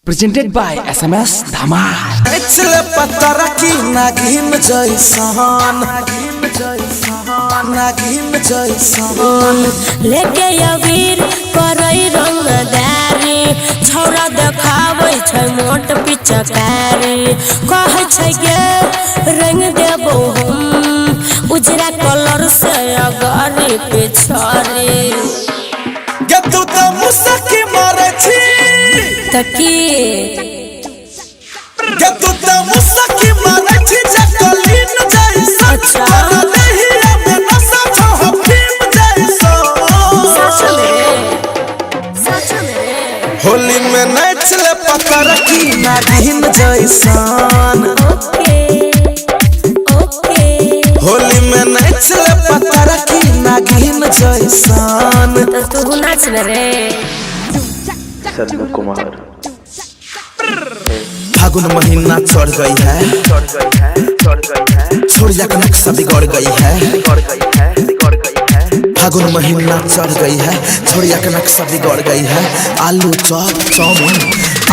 Presented by SMS Dhamal। चले पत्थर की नागिन जैसन लेके अबीर करई रंगदारी छौरा देखाबै छै मोट पिचकारी कहै छै गे रंग देबो हम उजरा कलर से अगारी पिछारी गे तू त मुसकी मारे छी तकी गे तू त मुसकी मारे छी जकलीन जैसन अच्छा नहीं अब नशा छो हफीम जैसन सच में होली में नाचले पत्थर की नागिन जैसन ओके होली में नाचले पत्थर की नागिन जैसन तो तू नाच रे सन्नू कुमार। फागुन महीना चढ़ गई है छोड़िया का नक्शा बिगड़ गई है फागुन महीना चढ़ गई है छोड़िया का नक्शा बिगड़ गई है आलू चॉप चाउमीन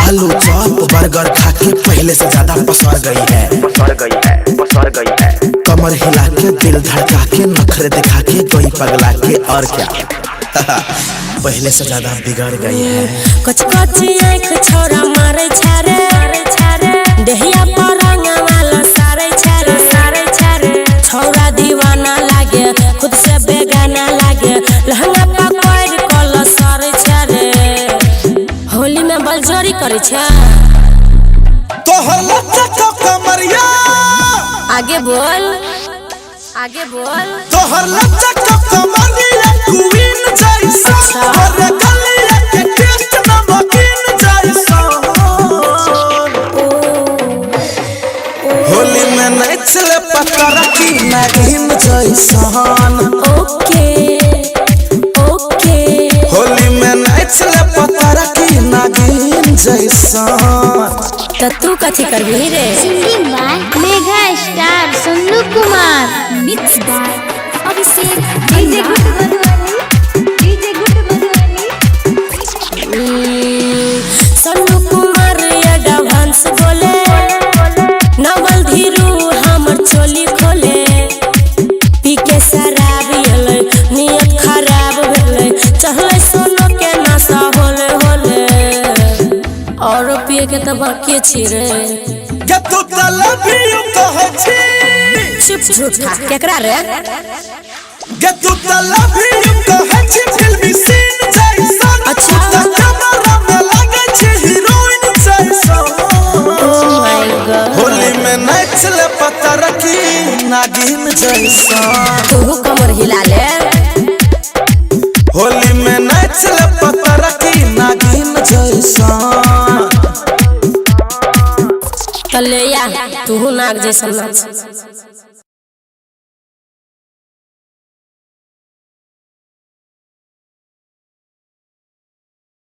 आलू चॉप बर्गर खा के पहले से ज्यादा पसर गई है कमर हिला के दिल धड़का के नखरे दिखा के गोई पगला के और क्या पहले से ज्यादा बिगड़ गई है कच कच आँख छोरा मारे छारे देहिया पर रंगा वाला सारे छारे छोरा दीवाना लागे खुद से बेगाना लागे लहंगा पकड़ कल सारे छारे होली में बलजोरी करे छ तोहर लच्चा को कमरिया आगे बोल तोहर लच्चा को कमरिया क्वीन जैसा और गलिया के टेस्ट नमकीन जैसा होली में नाचले पत्थर की नागिन जैसन ओके होली में नाचले पत्थर की नागिन जैसन तो तू कथी करबी रे singing by mega star Sannu Kumar mix by Abhishek DJ गुड मधुबनी सन्नू कुमार एडवांस बोले नवल धीरू हमर चोली खोले पी के शराब एलै नियत खराब भेलै चहले सोनो के नशा होले और पिए के तो बाकी छी रे के तू त लव यू कहै छी चुप झूठा केकरा रे के तू त लव यू कहै छी फिल्मी सीन जैसन अच्छा। तू त कैमरा में लागै छी हीरोइन जैसन ओह माय गॉड होली में नाचले पत्थर की नागिन जैसन तू कमर हिला ले होली में नाचले पत्थर की नागिन जैसन तले या तू नाग जैसा नाच